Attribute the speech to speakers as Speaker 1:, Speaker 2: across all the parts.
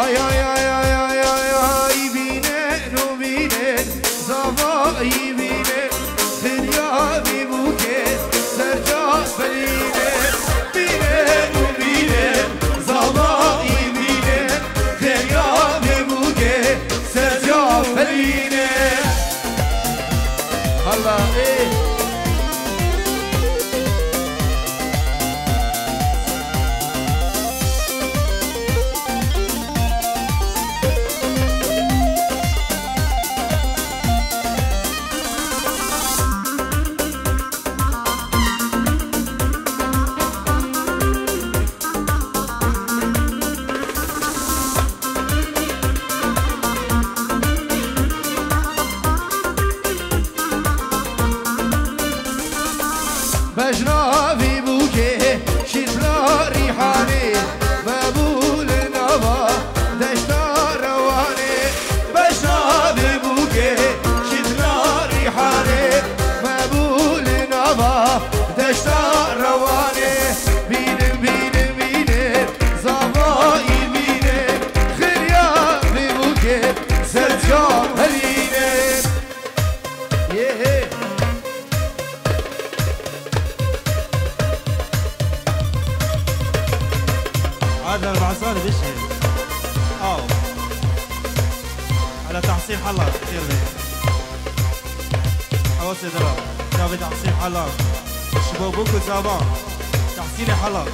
Speaker 1: آی آی آی آی آی آی آی بینه نو بینه زوایی بینه فریادی بو که سرجا بینه بینه نو بینه زوایی بینه فریادی بو که سرجا بینه الله بجنابي بوكي شتلا ريحاني مبول نوا دشتا رواني بجنابي بوكي شتلا ريحاني مبول نوا دشتا رواني بينن بينن بينن زواي بينن خريا بوكي سرجا هلينن yeah.
Speaker 2: هذا البعثان بيشهد على تحصيل حلا كثير لي حواسي درا جابي تحصيل حلا شبابوك وزابان تحصيل حلا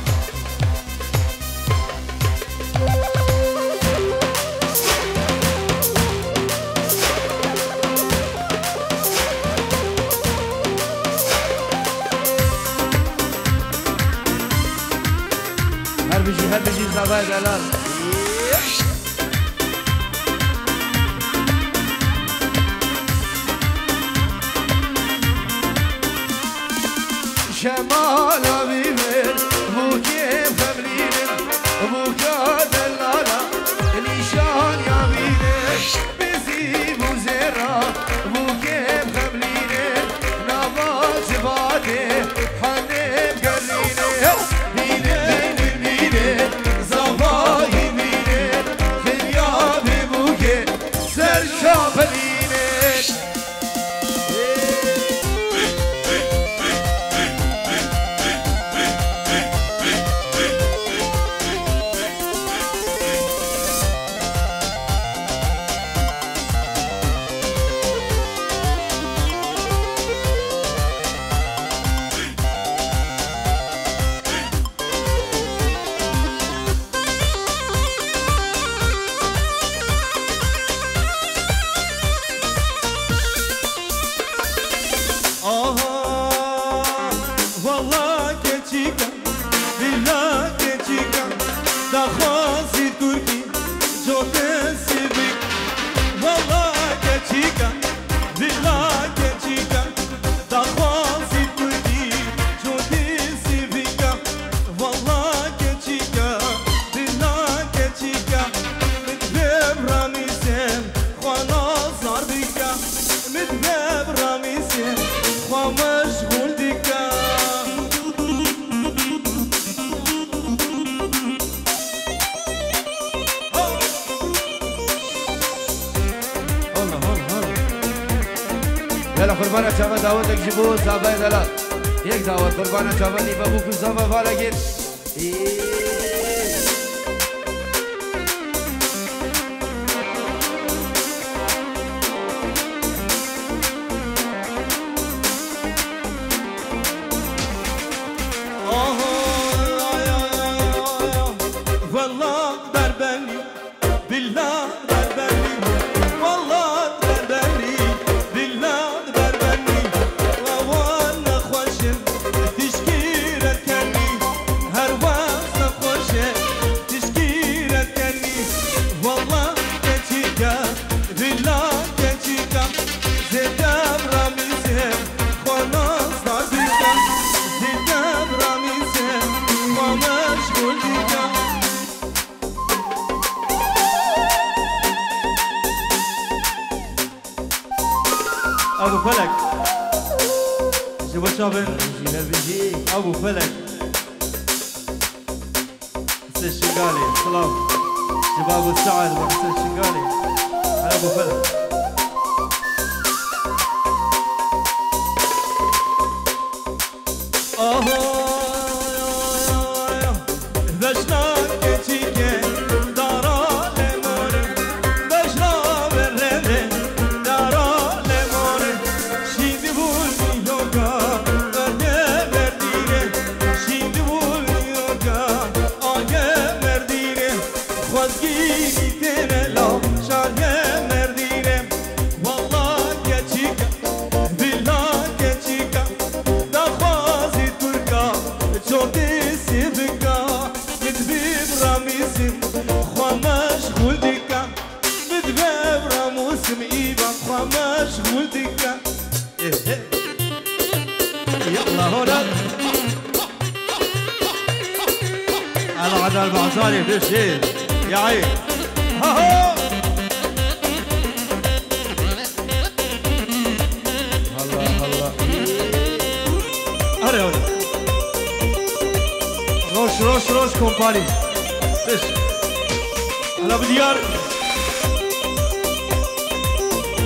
Speaker 1: هر بيجي زبايد الان شمال بيبر بو كيف خمرين بو كادلالا نيشان يا بيبر بزي بو زيرا بو كيف خمرين نبات بادي حنين قرينه يلا قربانة شابا دعوتك جيبو زابا دلال يك دعوت قربانة شابا نيبا بوكو زابا فالكين
Speaker 2: والله دربني بالله دربني والله دربني بالله دربني وانا خوشم تشكيرة كني هر وقت خوشم تشكيرة كني والله كتيكا بالله كتيكا زدام راميزم خلاص نازيكا زدام راميزم ومشغول ديكا ابو فلك جوا شابن ابو فلك الشقالي سلام شباب السعد وحسن الشقالي على ابو فهد العدل بعصاري بشير يا عين هلا هلا هلا روش كومباني بس هلا بديار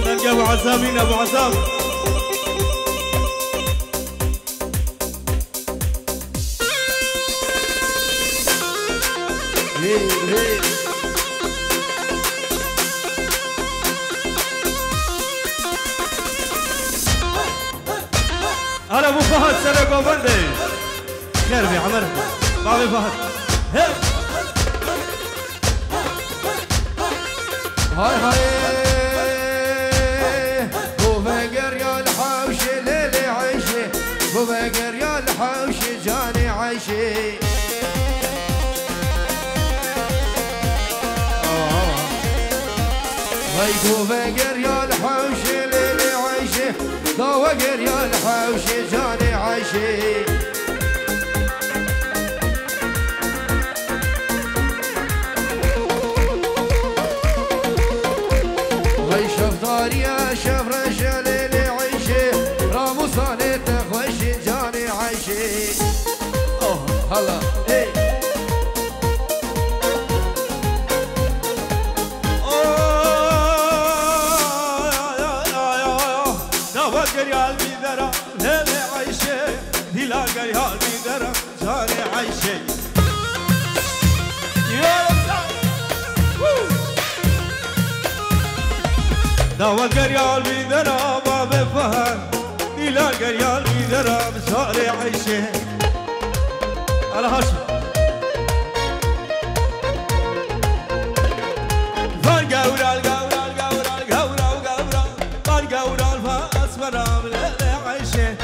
Speaker 2: نلقى ابو عزامين ابو عزام هلا ابو فهد سرقوا بندي خير في عمرك بابي فهد
Speaker 1: هاي وفقر يا الحوش ليلي عيشي وفقر يا الحوش جاني عيشي هاي وفقر يا الحوش ليلي عيشي وفقر يا الحوش جاني عيشي يا شفرش ليلي عيشي رامو صاني تخوشي جاني عيشي هلا ايه
Speaker 2: دافقر يا البيدرة ليلي عيشي دلاقر يا البيدرة جاني عيشي دافقر يا البيدرة بابي فهد دلاقر يا البيدرة بصاري عيشي على هاشم فالقورة القورة القورة القورة وقورة فالقورة الفاس مرام ليلي عيشي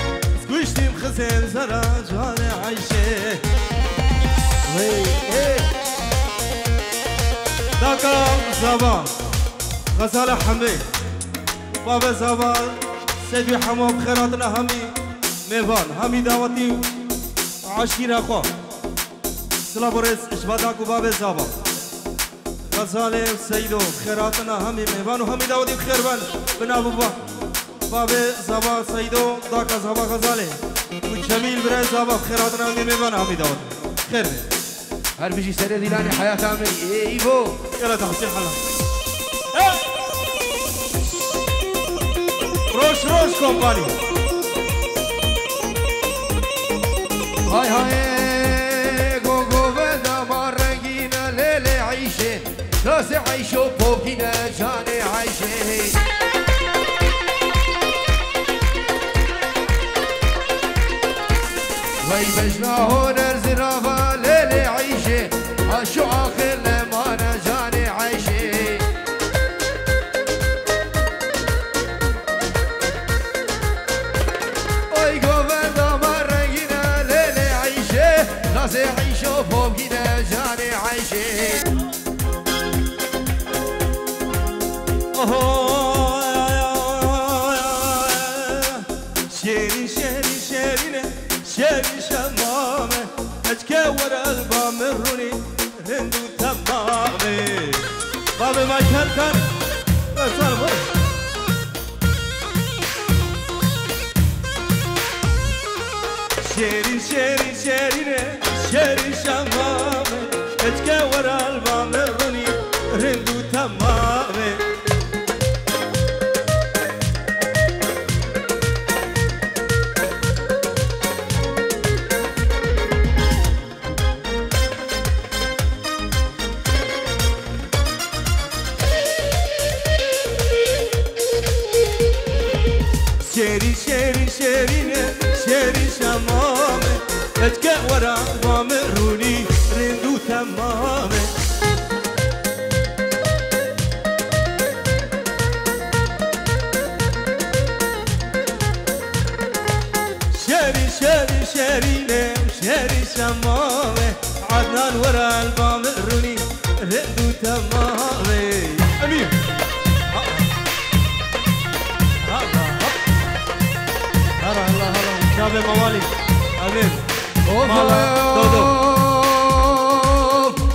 Speaker 2: سكوشتي مخزن زرا جاني عيشي داكا صباح غزالة حمي بابا زبال سيدي حمو بخيراتنا همي ميفان همي دعوتي عشيرة خو سلابوريس اشباداكو بابا زبال غزالة سيدو بخيراتنا همي ميفان وهمي دعوتي بخير بن ابو بابا زبال سيدو داكا زبال غزالة وجميل براي زبال بخيراتنا همي ميفان همي دعوتي خير
Speaker 1: هر بيجي سري ديلاني حياة عمري ايبو
Speaker 2: يلا تحسين حلا روش كومباني
Speaker 1: هاي غوغو بدا مارنجينا ليلي عيشي راسي عيشو بوكينا جاني عيشي وي بجناهو نرزي رافا ليلي عيشي عشو آخر لمانا جاني عيشي راسي عيشو بوكينا جاني عيشي
Speaker 2: شيري شيري شيري شيري شمامة اتكور البام الروني هندو تمامي بابي ما كان شيري شيري شيري شيري شمامة اتكور البام الروني شيري شيري شيرينه شيري شمامه اتكا ورا وامروني رندو تمامه شيري شيري شيرينه شيري شمامه عدنان ورا البامروني رندو تمامه امير هلا هلا هلا شابه موالي امين دودو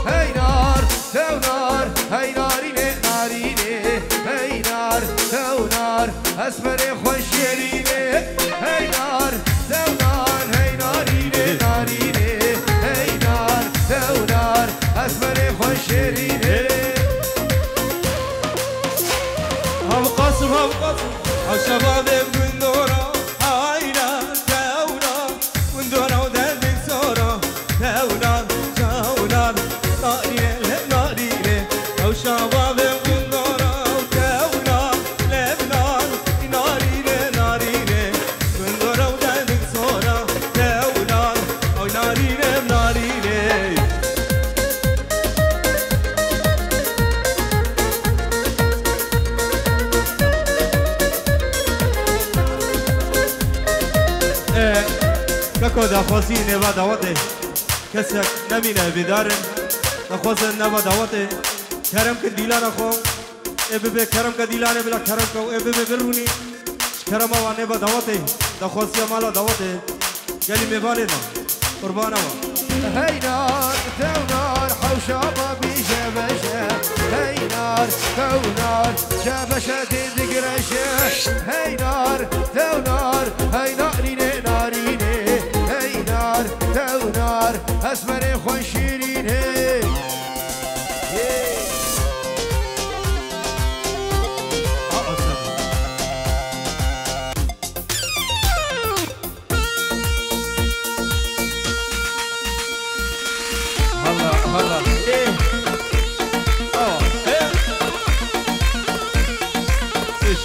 Speaker 1: هاي نار تو نار هاي نارينه نارينه هاي نار تو نار اسمر خوش شيرينه هاي نار تو نار هاي نارينه نارينه هاي نار تو نار اسمر خوش شيرينه
Speaker 2: هم قاسم عالشباب من دورا هاينا تونا من دورا ودلك سورا تونا تونا نارينه نارينه او شباب من دورا تونا لبنان نارينه نارينه من دورا ودلك سورا تونا او نارينه نارينه كاكو دخواسي نبا دعوته كسك نمينه بدارن دخواسن نبا دعوته كرم كديلان اخو ابي كرم كديلان بلا كرم كو ابي بروني كرم وانه با دعوته دخواسي مالا دعوته قالي مبالنا قربانا
Speaker 1: هاي نار تو نار حوشابه بيشبشه هاي نار تو نار شبشه تدقرشه هاي نار تو نار هاي نارينه نارينه هاي نار تو نار اسمر خوش شيرينه
Speaker 2: هلا ايه ايه ايش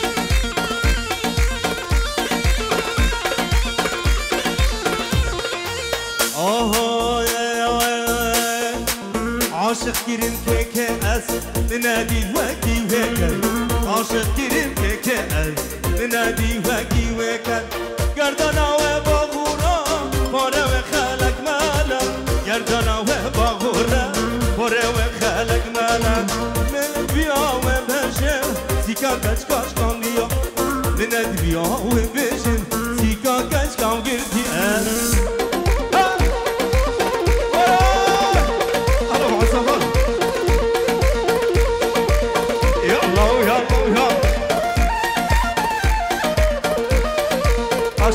Speaker 2: عاشق كريم كاس ننادي وكي وكل عاشق كريم كاس ننادي وكي وكل قردنا وبغورا فورا وخلق مالا قردنا وبغورا فورا وخلق مالا من بيا وبشر سيكا كاش كاش كانديا ننادي بيا وبشر سيكا كاش كام قردي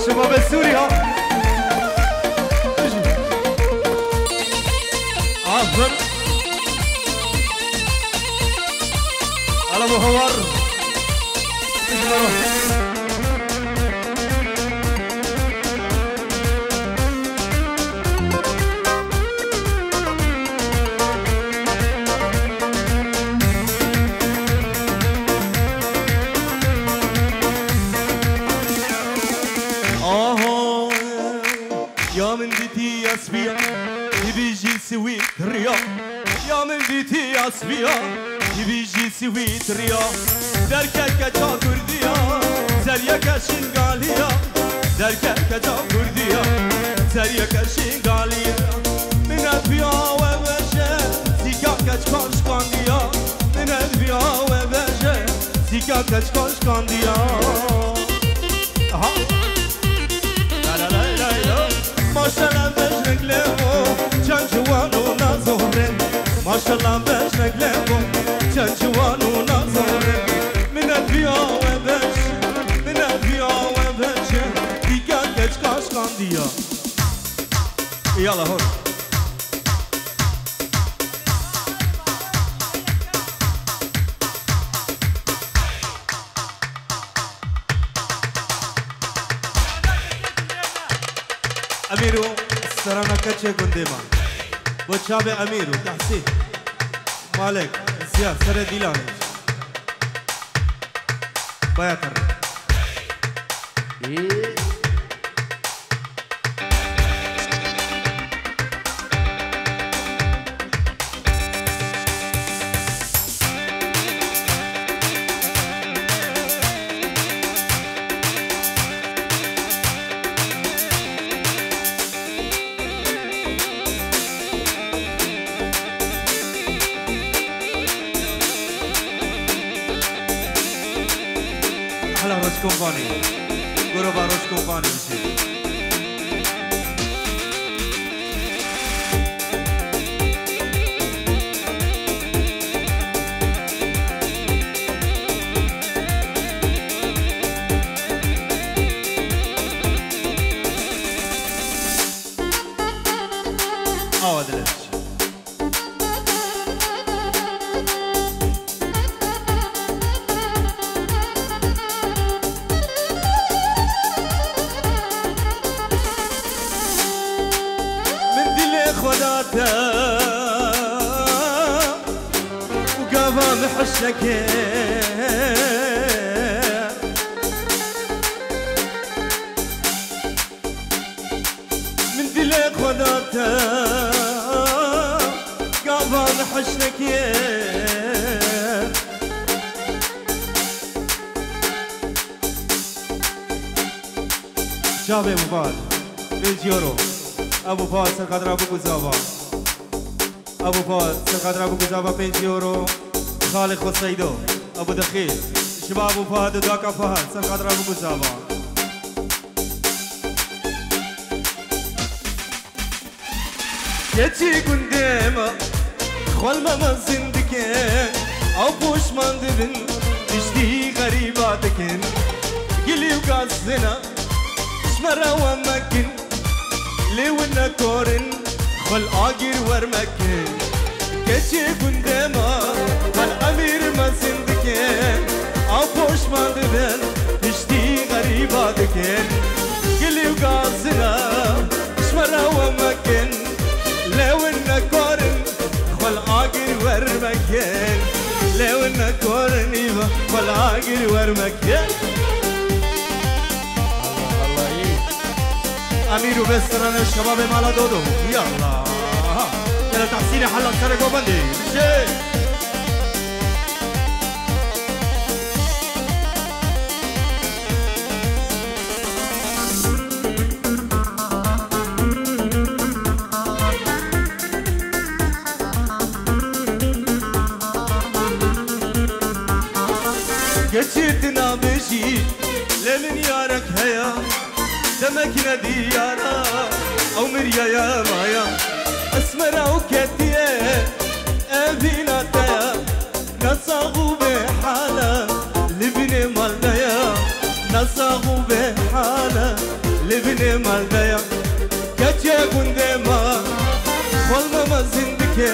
Speaker 2: شباب سوريا عفر على مهور يا من ديتي يا صبيا يبيجي سويت ريا يا من ديتي يا صبيا يبيجي سويت ريا دركك جا كرديا زريك شنغاليا دركك جا كرديا زريك شنغاليا من أبيا وبشة زيكاك كاش كانديا من أبيا وبشة زيكاك كاش كانديا ماشالله بجنك لهو جان جوان و نازورن ماشالله بجنك لهو جان جوان و نازورن من أبيا وبش من أبيا وبش ديكا كاش كاش كانديا يلا هون أميرو سرانا كتشي قندما بوشابي أميرو تحسين مالك زياد سر ديلانش باياتر Company, Guru Barosh Company. وقابا محشك من دلك خداتا قابا محشك شابه مباد بيجيورو ابو فاضل سرقدر ابو قزابا ابو فاضل سرقدر ابو قزابا 5 يورو خالد خسيدو ابو دخيل شباب ابو فهد داكا فهد سرقدر ابو قزابا يجي قدامه خول ما زندكين او بوش مندبن اشتي غريباتكن قلي وقاسنا اسمرا ومكن ليونا كورن خل آجر ورمكن كشي قندما والأمير ما سندكن عفوش ما دبن تشتي غريباتكن قلي وقاسنا اسمرا ومكن ليونا كورن خل آجر ورمكن ليونا كورن إيوه خل آجر ورمكن أمير وبستران الشباب مالا دودو يلا يلا تحسيني حلق سرقو بندي geçirtna beşi lemin yarak heya دمكنا ديارا أو مريا يا مايا أسمرا وكتيا أبينا تايا نصاغو بحالة لبني مالدايا نصاغو بحالة لبني مالدايا كتيا قندما والما ما زندكي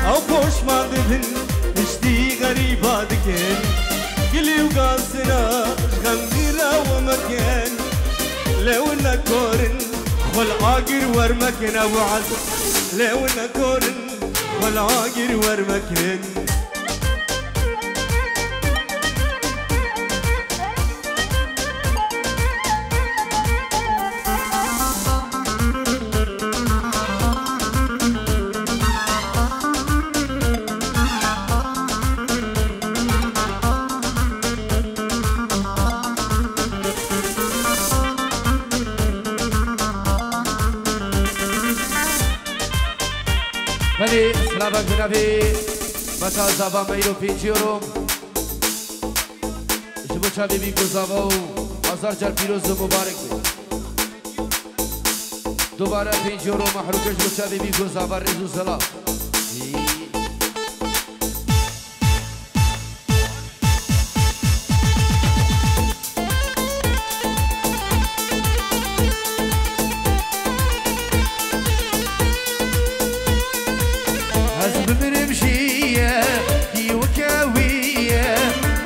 Speaker 2: أو بوش ما دبن اشتي غريباتكين قلي وقاسنا غميرا ومكين لونا كورن خل عاقر ورمكن ابو عز لونا كورن خل عاقر ورمكن
Speaker 1: Veli, slava Gnavi, Mata Zava Meiro 5 euro. Jibucha Bibi Kuzavou, Azar Jar Piroz Mubarak. دوباره 5 euro محروکش بچه بیبی گذابر رزو سلام هزب برمشية كي وكاوية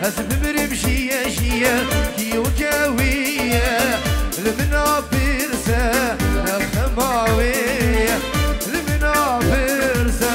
Speaker 1: هزب برمشية شية كي وكاوية المنا برسة الخماوية المنا برسة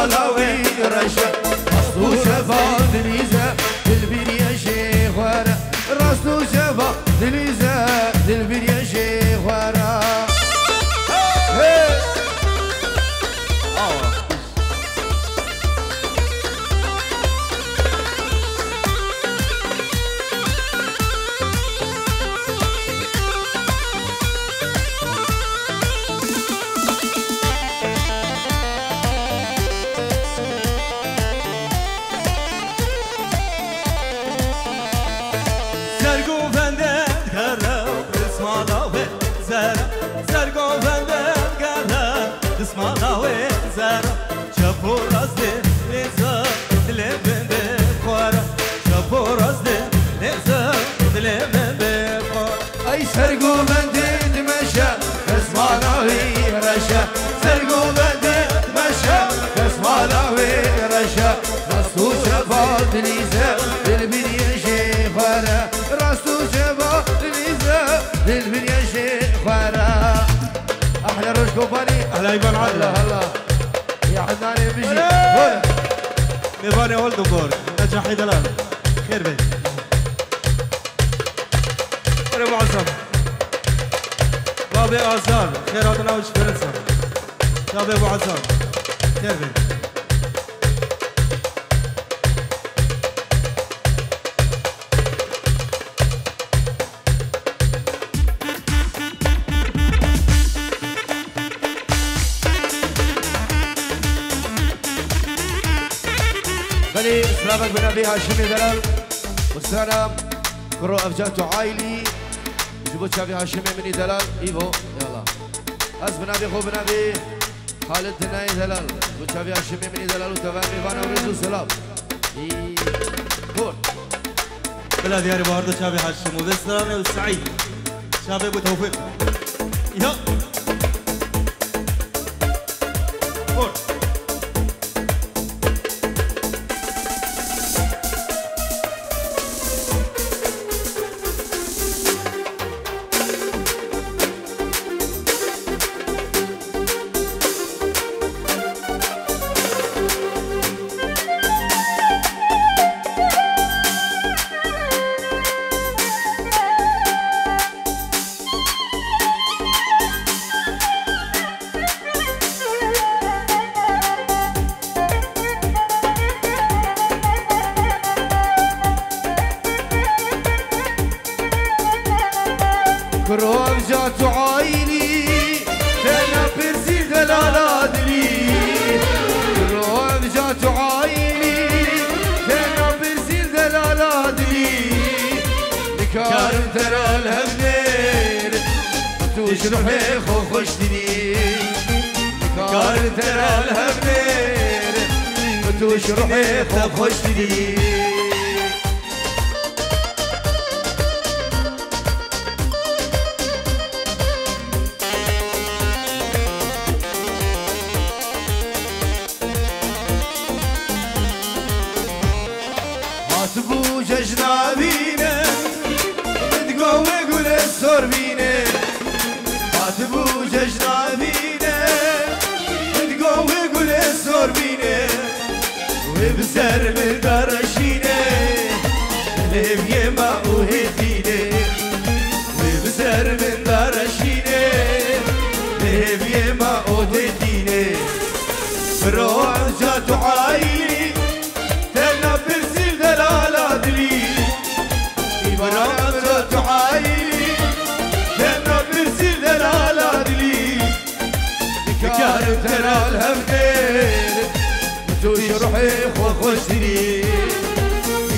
Speaker 1: مالاوي رشا راسو شفا دليزة دلبير يا شيخ ورا راسو شفا دليزة دلبير يا شيخ ورا سرقو بندي مشى اسمالاوي رشا سرقو بندي مشى اسمالاوي رشا راسو شفا دليزة دلبير شيخ ورا راسو شفا دليزة دلبير شيخ ورا احلى رشكو بني
Speaker 2: اهلا ايبان عدل
Speaker 1: هلا يا حناني بيجي
Speaker 2: ميباني هولدنبورغ نجاحي دلال خير بيت ورا معظم بابي آزار خيراتنا وش فرنسا شاب ابو عزام خير بيت
Speaker 1: بلي سلامك بنبي هاشمي دلال والسلام كرو افجاتو عايلي جيبوا شافي هاشمي مني دلال ايفو يلا از بنبي خو بنبي خالد دناي دلال جيبوا شافي هاشمي مني دلال وتفاهمي فانا ورزو سلام كون
Speaker 2: بلا دياري بارده شافي هاشم وبسلامي والسعيد شافي ابو توفيق يا كون
Speaker 1: كروب جاتو عايلي انا برسي دلالادلي كروب جاتو عايلي انا برسي دلالادلي نكارم ترى الهبنير توش روحي خو خشتني نكارم ترى الهبنير توش روحي خو خشتني تبوج اجنابينا تقوي قول السوربينا تبوج اجنابينا تقوي قول السوربينا وبسر من درشينا لبيه ما وهدينا وبسر من درشينا لبيه ما وهدينا بروح جاتو عايلي تنبر برامة عايلي جنة برسل دلالادلي كارم ترى الهمدير توش روحي خو خشتني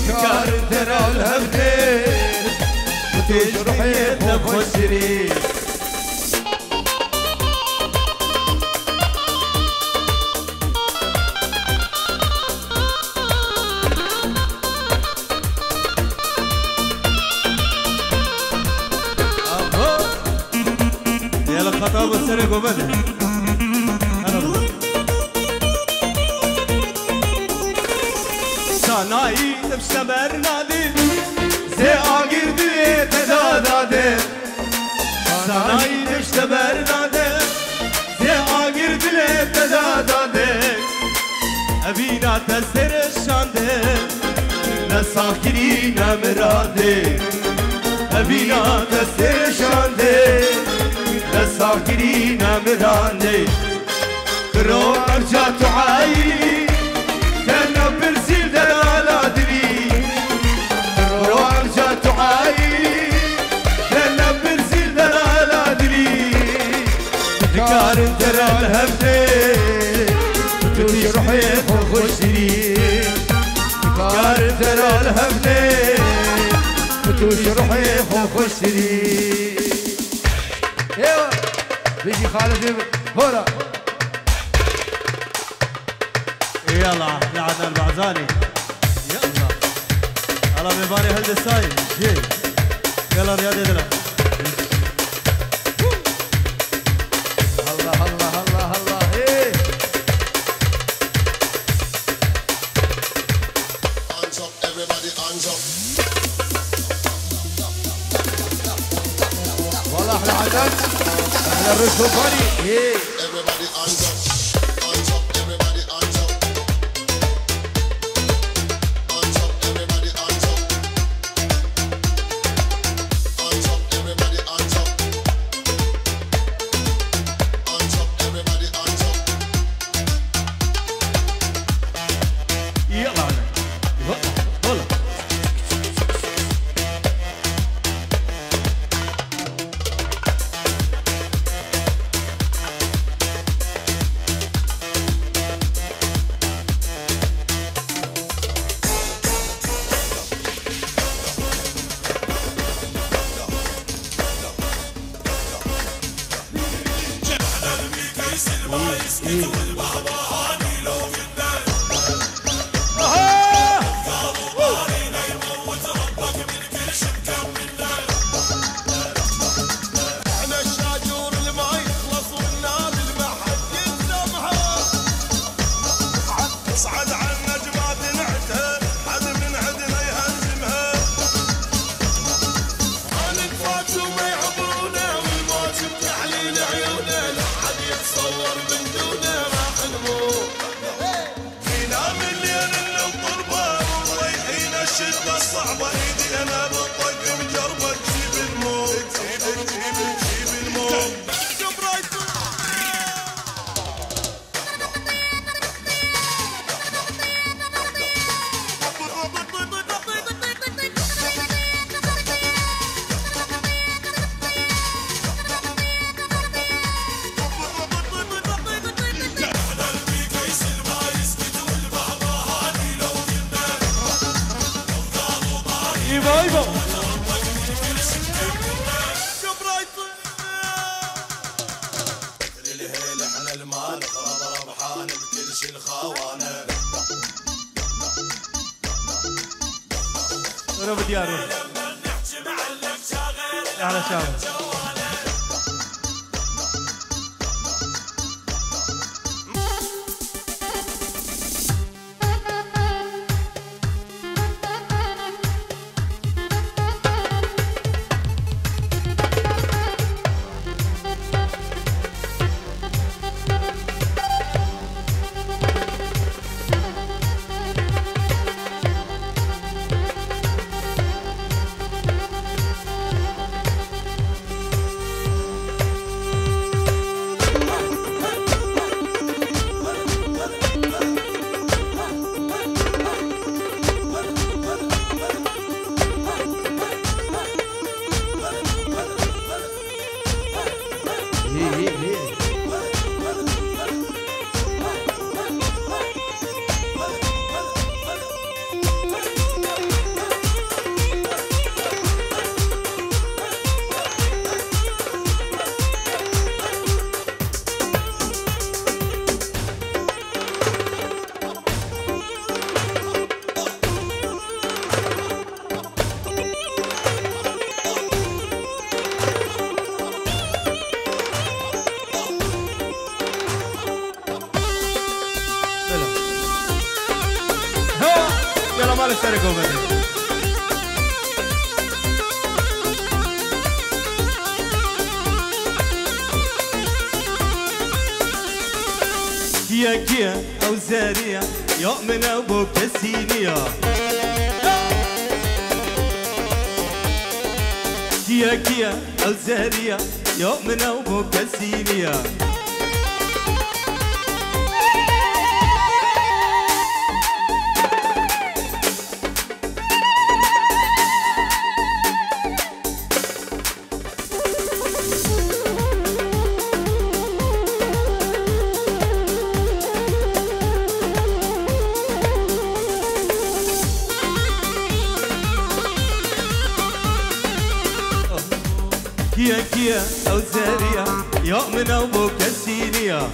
Speaker 1: كارم ترى الهمدير توش روحي خو خشتني
Speaker 2: خطاب السرق وبدأ صناعي بسمر نادي زي آقر دي تدادادي صناعي بسمر نادي زي آقر دي تدادادي هينا تسر الشانده لساكرين مراده هينا تسر الشانده لساكرين مراده كرو ارجع تعاي كنا برسيل دلالا دري كرو ارجع تعاي كنا برسيل دلالا دري ذكر ترى الهبده روحي خوشري ذكر ترى الهبده روحي خوشري
Speaker 1: ايوه بيجي خالد هورا
Speaker 2: يلا يا عدنان بعزاني يلا على مباني هالدساي جي يلا رياض يدنا
Speaker 1: الله الله الله الله ايه
Speaker 3: Hands up, everybody, hands up.
Speaker 1: والله احلى عدد احلى الرشوفاني ايه
Speaker 3: Everybody, hands up. Hands up, everybody, hands up. Hands up, everybody, hands up. Hands up, everybody, hands up. Hands up, everybody, hands up.
Speaker 2: يلا هلا
Speaker 3: احنا الشاجور اللي ما يخلص والنار اللي ما حد يلزمها. اصعد على النجمات نعتها حد من عدنا يهزمها. هنتفات وما يعبرونا والموت بتحليل عيونا لا حد يتصور من دونه راح نموت. ننام الليل اللي نطلبه ورايحين الشدة الصعبة ايدي انا بالطق مجربة تجيب الموت تجيب الموت.
Speaker 2: ايوه ايوه
Speaker 3: الهيل احنا المال خرب ربحان بكل شي الخوانه.
Speaker 2: رب ديارو احلى شاور يلا مال السرقة وبدأ كيا أو زارية يا من ابو كسينيا كيا كيا الزهرية يا من ابو كسينيا كيا كيا أو زاريا يا من أبو كسينيا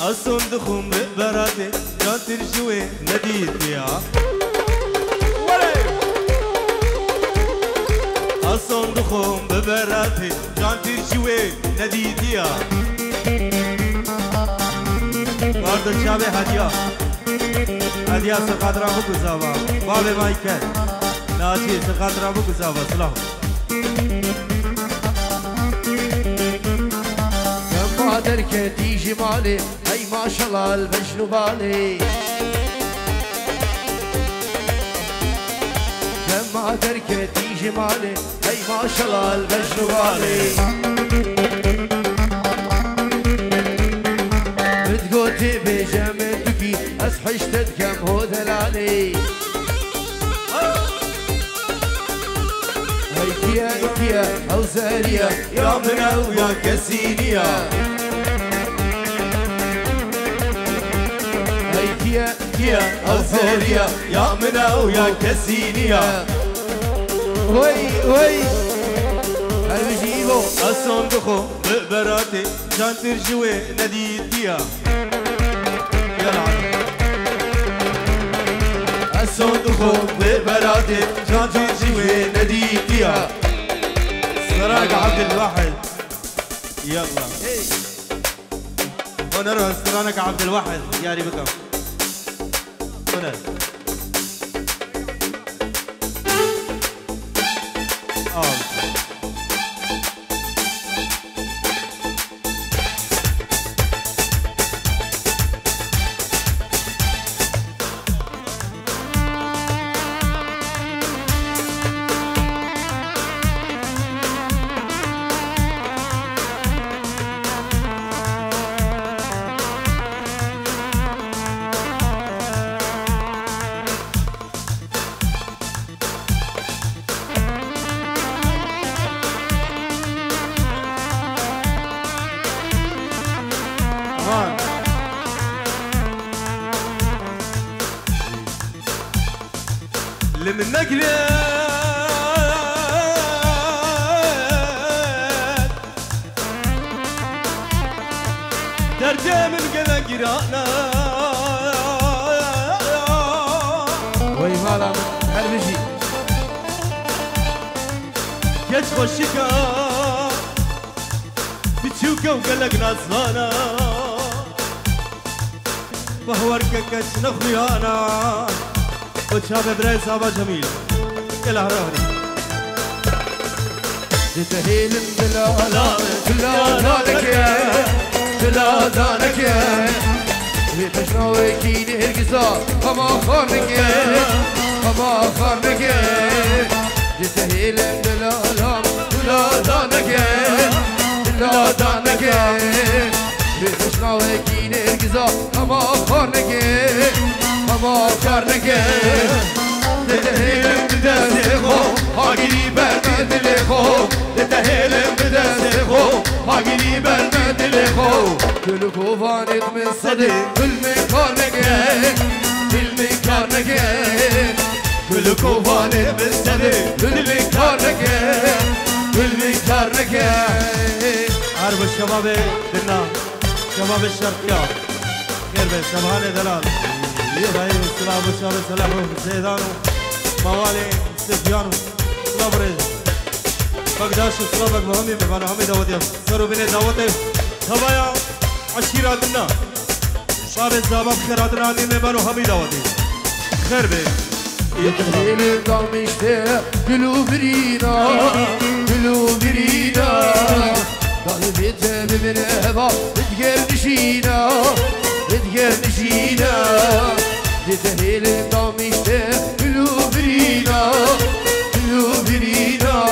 Speaker 2: أصندخهم ببراتي كان ترجوي نديتيا أصندخهم ببراتي كان ترجوي نديتيا وارد الشابي هديا هديا سقادرا بكو زابا بابي مايكل ناجي سقادرا بكو زابا سلام
Speaker 1: ما درك تيجي مالي هي ما شاء الله البشر بالي ما درك تيجي مالي هي ما شاء الله البشر بالي بتقوتي بجمتكي اسحشتت كم هو دلالي هي كيا كيا او زاريا
Speaker 2: يا من أو يا كسينيا
Speaker 1: كيا
Speaker 2: كيا أو زاريا يا من أو يا كسينيا
Speaker 1: وي وي المجيبو
Speaker 2: الصندوق ببراتي جان ترجوي نديتيا يا العالم الصندوق ببراتي جان ترجوي نديتيا سراج عبد الواحد يلا ونرى سرانك عبد الواحد يا ريبكم هنا اللي من نقلت درجة من قلق قرانا
Speaker 1: وي مالا هربجي
Speaker 2: كشف الشكا بتشوكا وقلق نصانا بهورك كش نخيانا وشاب براي صابا جميل إلى هرهري
Speaker 1: تتهيل بلا دانك بلا دانك بتشنوي كيني هرقصا خما خارنك خما خارنك تتهيل بلا دانك بلا دانك بتشنوي كيني هرقصا خما خارنك خما خارنك تتهيلم بدسخو هاجري بالمدلخو تتهيلم بدسخو هاجري بالمدلخو كل كوفانت من صدي بالمكانك بالمكانك كل كوفانت من صدي بالمكانك بالمكانك
Speaker 2: عرب الشباب دنا شباب الشرقية غير بس سبحان دلال إبراهيم السلام والشباب السلام زيدانو موالي سفيانو صبري بقداش صلابك مهمي بفانا همي داوتي سرو بني داوتي هبايا عشيراتنا شاب الزباب خيراتنا عني مبانو همي داوتي خير بي
Speaker 1: يتهيلم kalmıştı gülü birina قلبي تبين هوا تقر نشينا تقر نشينا تتهيل ضميشته قلوبرينا قلوبرينا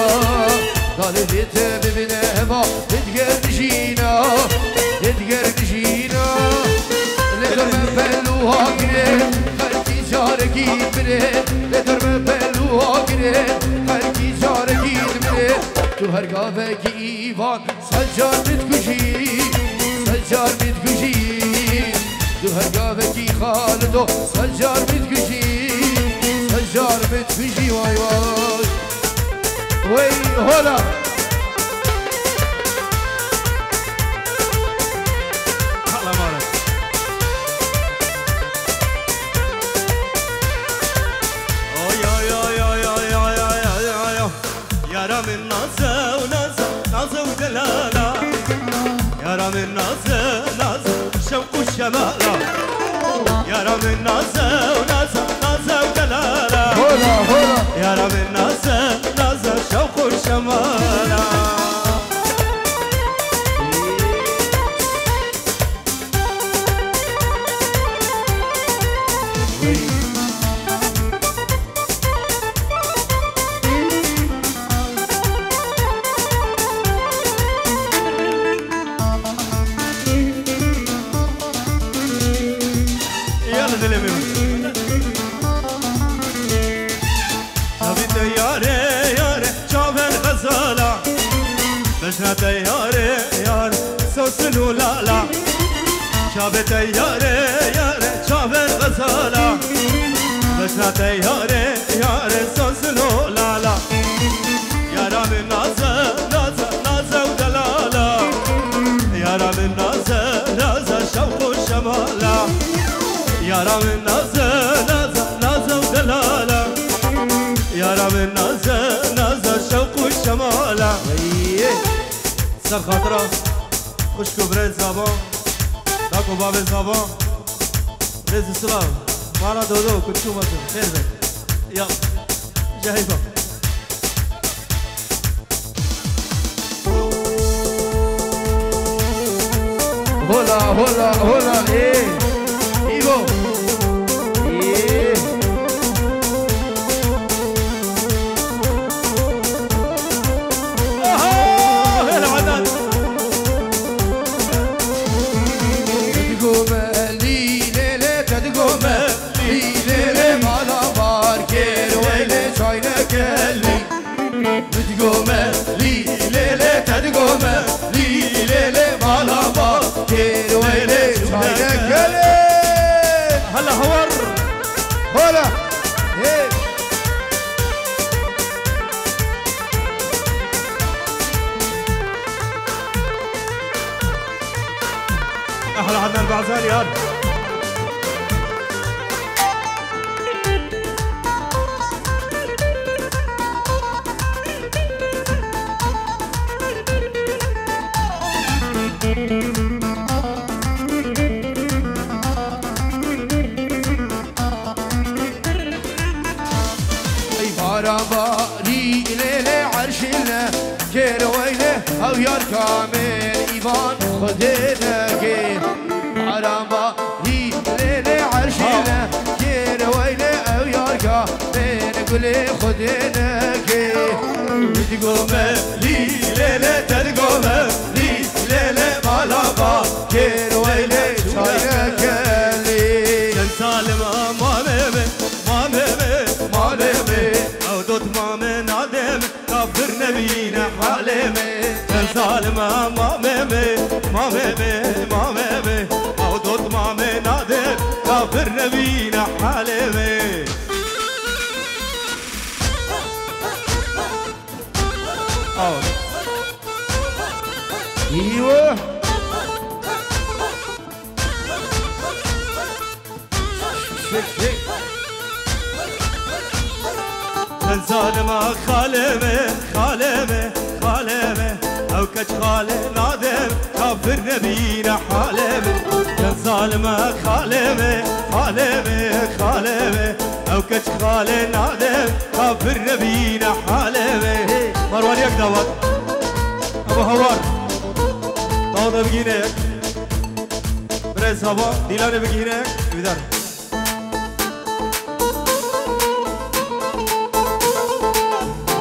Speaker 1: قلبي تبين هوا تقر نشينا تقر نشينا لدرم بلوها قريب خلقي جاركي بريد لدرم بلوها قريب خلقي جاركي بريد تو هر قافه کی ایوان سجار میتکشی سجار میتکشی تو هر قافه کی خالدو سجار میتکشی سجار میتکشی وای وای وی هلا
Speaker 2: حالا مارد يارا من نازه ونازه نازه ودلاله يارا من نازه نازه شوق الشماله يارا من نازه ونازه نازه ودلاله
Speaker 1: هلا هلا
Speaker 2: يارا من نازه نازه شوق الشماله بشنا ياري ياري سوسلو لا لا شابت ياري ياري شابت غزالة بشنا ياري ياري سوسلو لا لا يارا من نازة نازة نازة ودلالة يارا من نازة نازة شوق الشمالة يارا من نازة نازة نازة ودلالة يارا من نازة نازة شوق الشمالة سر خاطره خوشکو برای زبان تاکو باب زبان رز سلام مانا دودو کچو مزه خیر بید یا جهیفا
Speaker 1: هلا هلا هلا ايه ايوه ايه
Speaker 3: تدقومه لي ليلة تدقومه لي ليلة مالابا كير ويلي
Speaker 1: شايلك قلي
Speaker 2: هلا هور
Speaker 1: هلا ايه
Speaker 2: احلى عدنان بعزال يا
Speaker 1: باري ليلة عرشنا كير ويله او يار كامل ايوان خدنا كير باري ليلة عرشنا كير ويله او يار كامل قولي خدنا كير
Speaker 3: تدقومه لي ليلة تدقومه لي ليلة مالابا كير ويلي
Speaker 1: شايلك قلي
Speaker 3: جن سالم مامي مامي مامي عودت مامي نادم كافر نبينا حالمي جن سالم مامي مامي مامي عودت مامي نادم كافر نبينا حالمي
Speaker 1: ايوه
Speaker 3: من ظالمة خالمي خالمي خالمي او كج خالي نادم كافر نبينا حالمي من ظالمة خالمي خالمي خالمي او كج خالي نادم كافر نبينا حالمي مروان يك داوت ابو هوار
Speaker 2: داماد بگیره برز هوا دیلانه بگیره بیدار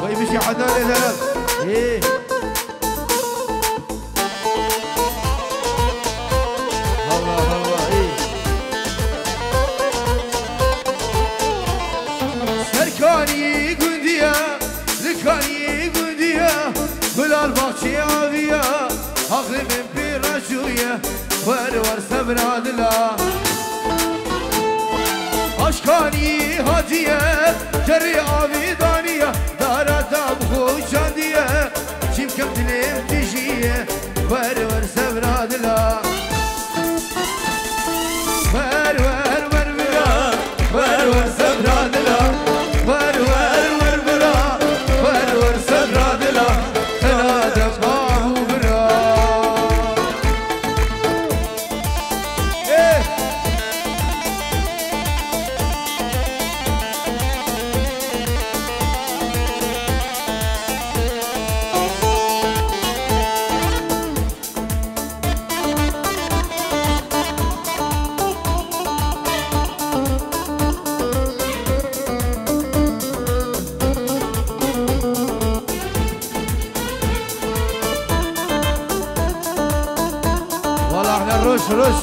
Speaker 1: وای بشی عداله دلم ايه الله الله ايه سرکانی گندیه لکانی گندیه گلال باقچی آویه عقل من پیرشویه ور سبرادلا aşkani hadiye Ceri abi daniye Daratam hoşandiye Çimkem dilim tişiye Ver sevradila Ver bira Ver sevradila Ver bira Ver sevradila Fenadem bahu bira رش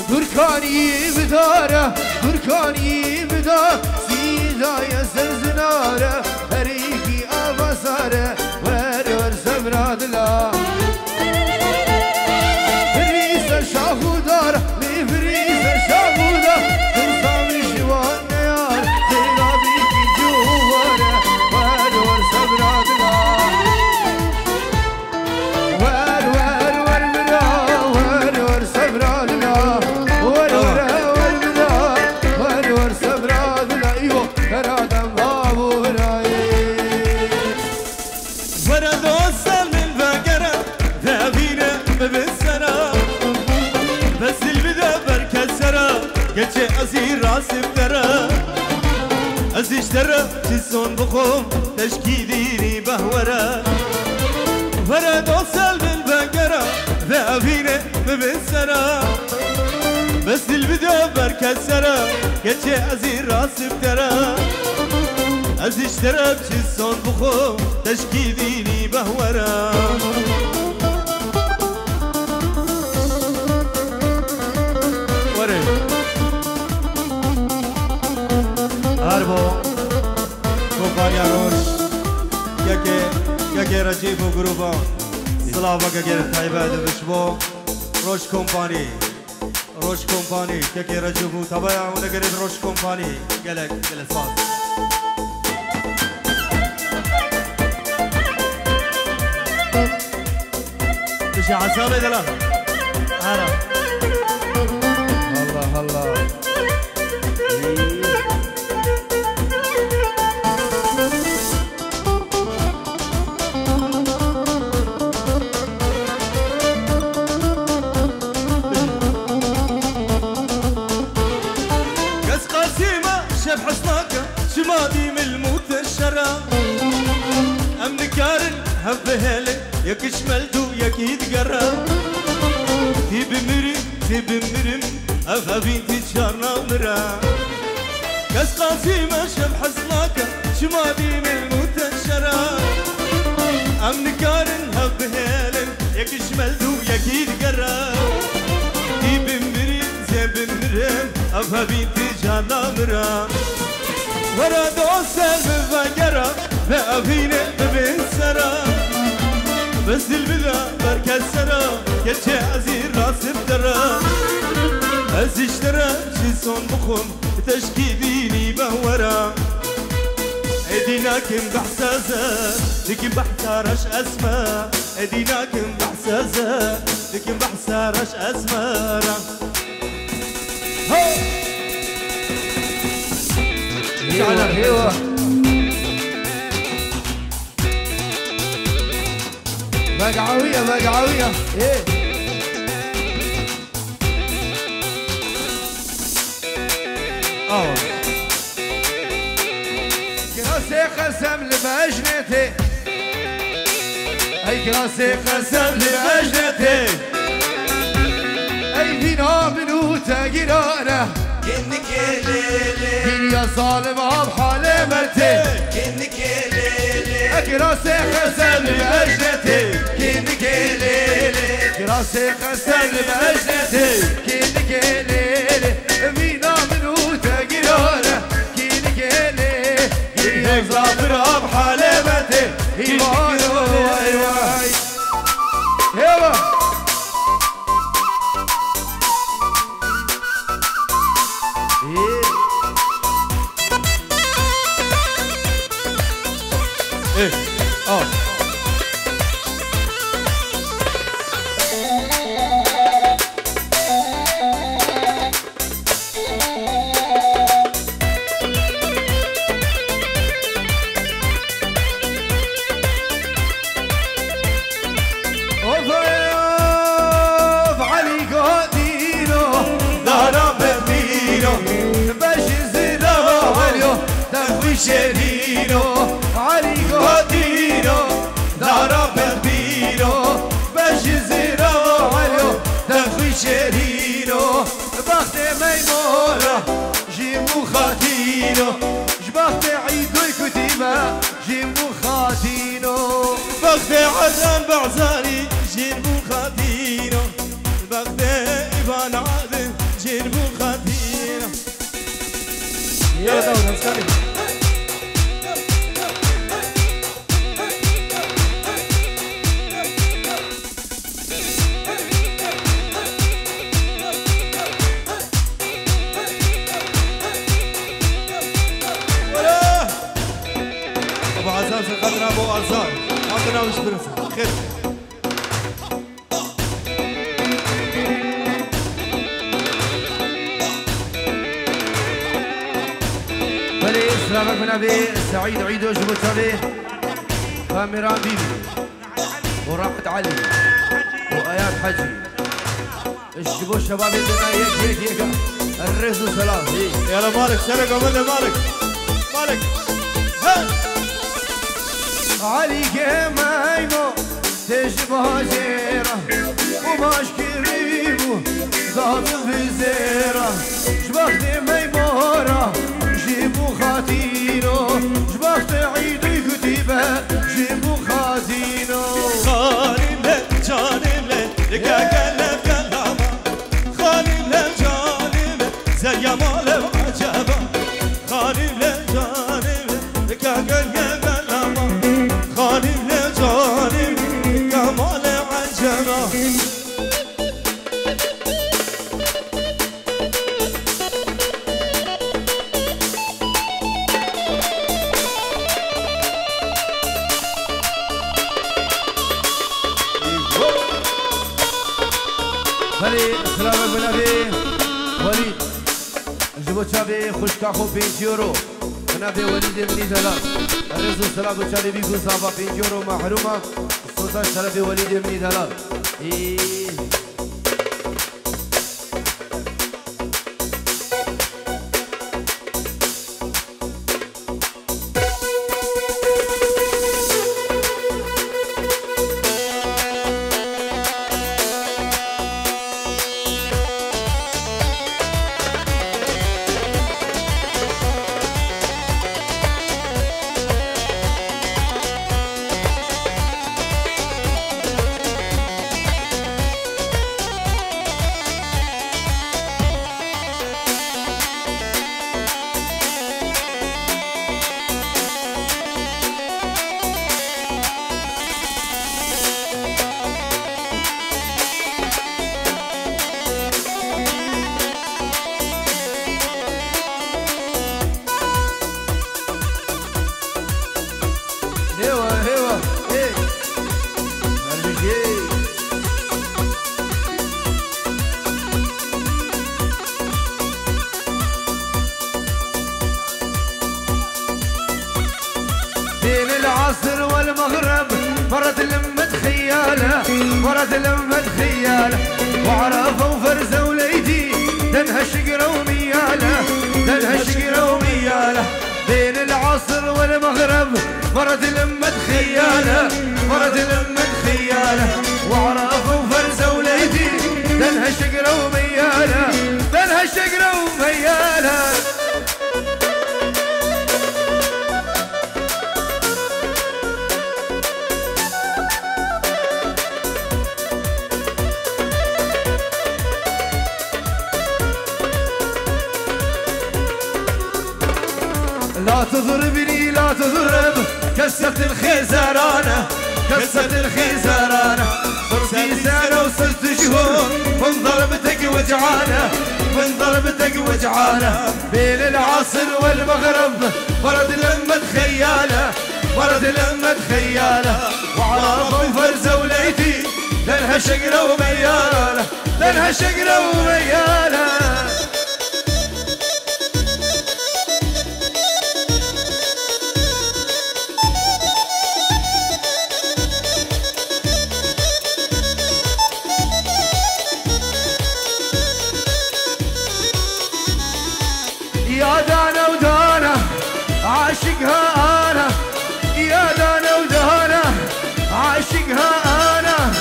Speaker 1: Durkani بداره Durkani بدار سیدای سرزناره هریکی آباساره ور سبرادلا فریس شاهودار می فریس شاهودار ترسامی شوان نیار تیرابی کی جواره ور سبرادلا ور برا ور سبرادلا ور سبرادلا ایو کرادم بابو برای
Speaker 2: وردوسل من بقرة ذابينه ببسرة بس البدا بركسرة قلتي أزير راسي بترى أزيش ترى جسون بخوم تشكيليني بهورة وردوسل من بقرة ذابينه ببسرة بس البدا بركسرة قلتي أزير راسي بترى از اشتراب چیزان بخو تشکیدینی بهورا وره هربو کوکانیا روش یکی رجیب و گروبا سلافا که تایبه دوشبو روش کمپانی یکی رجیب و تبایه اونه گرید روش کمپانی گلک ساز يا عسالي دلا أنا
Speaker 1: الله الله
Speaker 2: قس قاسيمة شب حصناك شمادي من الموت الشرا أمن كارن هبهلك يكش ملدو يكيد قرا تيب مرم أفابين تشارنا مرا قس قاسيمة شب حصناك شمادي من الموت الشرا أمن كارن هبهلك يكش ملدو يكيد قرا تيب مرم أفابين تشارنا مرا ورا دوسل بفقرة بأفينه ببنسرة بس البدا بركسرة كتشي عزير راس بدرة از اشترى جيسون بخم تشكيليني بهورة اديناكم بحسازة لكن بحسارش اسماء اديناكم بحسازة لكن بحسارش اسماء
Speaker 1: ايوه بقعوية بقعوية ايه كراسي قسم لبجنتي اي كراسي قسم لبجنتي اي فينا منو تقرانا
Speaker 3: كنك يا ليلي
Speaker 1: كن يا ظالم بحالي مرتي
Speaker 3: كنك يا ليلي
Speaker 1: كراسي قسم لبجنتي كنك يا ليلي كراسي قسم لبجنتي كنك يا ليلي فينا منو تقرانا كنك يا ليلي
Speaker 2: هيك ظافر بحالي مرتي
Speaker 1: ايوه ايوه ايوه
Speaker 2: ايه
Speaker 1: شرينو علي قدينو ضرب بينو باش زيرو عليو تخوي شرينو بخت ميمونة جيمو خاتينو جبخت عيدو كتيبة جيمو خاتينو
Speaker 2: بخت عدن بعزاني جيمو خاتينو بخت إبان عدن جيمو خاتينو
Speaker 1: يلا دولة نسكالي
Speaker 2: خدنا ابو ارزان عطنا وش برسل خير
Speaker 1: بلي سلامك من ابي سعيد عيدو جبوتابي كاميرا بيبي ورافت علي وايات حجي الشبو الشباب عندنا هيك الرز وسلام
Speaker 2: يلا مالك سرق ومنى مالك
Speaker 1: علي كمايمو تشبه زيرة وماش كريمو ضاب في زيرة جبخت ميمورة جيبو خاتينو جبخت عيدي كتيبة جيبو خاتينو
Speaker 2: خالم لك جانم لك لك أقلب كلامة خالم لك جانم لك زي مال وعجبة خالم لك جانم لك أقلب كلامة خالم لك جانم كمال عجبة
Speaker 1: بلي سلامك من ابي وليد جبو تشابي خوش كاخو 20 يورو من ابي وليد من دلال الرزو سلامك تشابي بيكو صافا 20 يورو محرومه السلطان شرفي وليد من دلال بين العصر والمغرب مرت لمة خيال ومياله ورد لمة خياله وعرفوا فرزة وليدي دنها شقرة ومياله دنها شقرة ومياله بين العصر والمغرب ورد لمة خياله ورد لمة خياله وعرفوا فرزة وليدي دنها شقرة ومياله دنها شقرة ومياله لا تضربني لا تضرب كسرت الخيزرانة كسرت الخيزرانة صرتي سنة وصرت شهور من ضربتك وجعانة من ضربتك وجعانة بين العصر والمغرب ورد لمة خيالة ورد لمة خيالة وعرفوا فرزة وليدي لنها شقرة وميالة لنها شقرة وميالة يا دانا ودانا عاشقها انا يا دانا ودانا عاشقها انا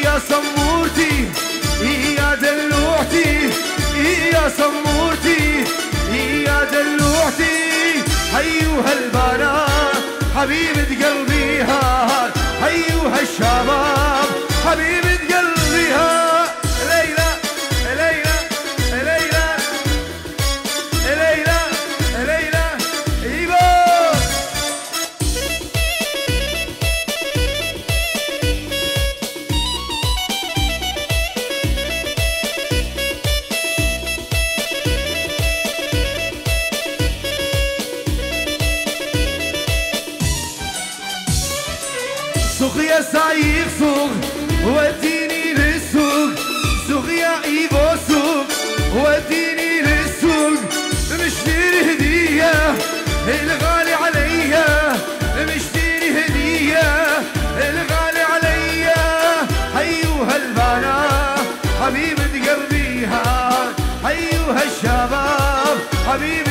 Speaker 1: يا سمورتي يا دلوعتي يا سمورتي يا دلوعتي هيوها البنات حبيبة قلبي هاد هيوها الشباب حبيبة قلبي هاد ليلى ليلى ليلى ليلى ليلى ايبو سوق يا سايق سوق وديني للسوق سوق يا ايبو سوق وديني للسوق مشتري هدية الغالي عليا مشتري هدية الغالي عليا هيوها البنات حبيبة قلبي هاد هيوها الشباب حبيبة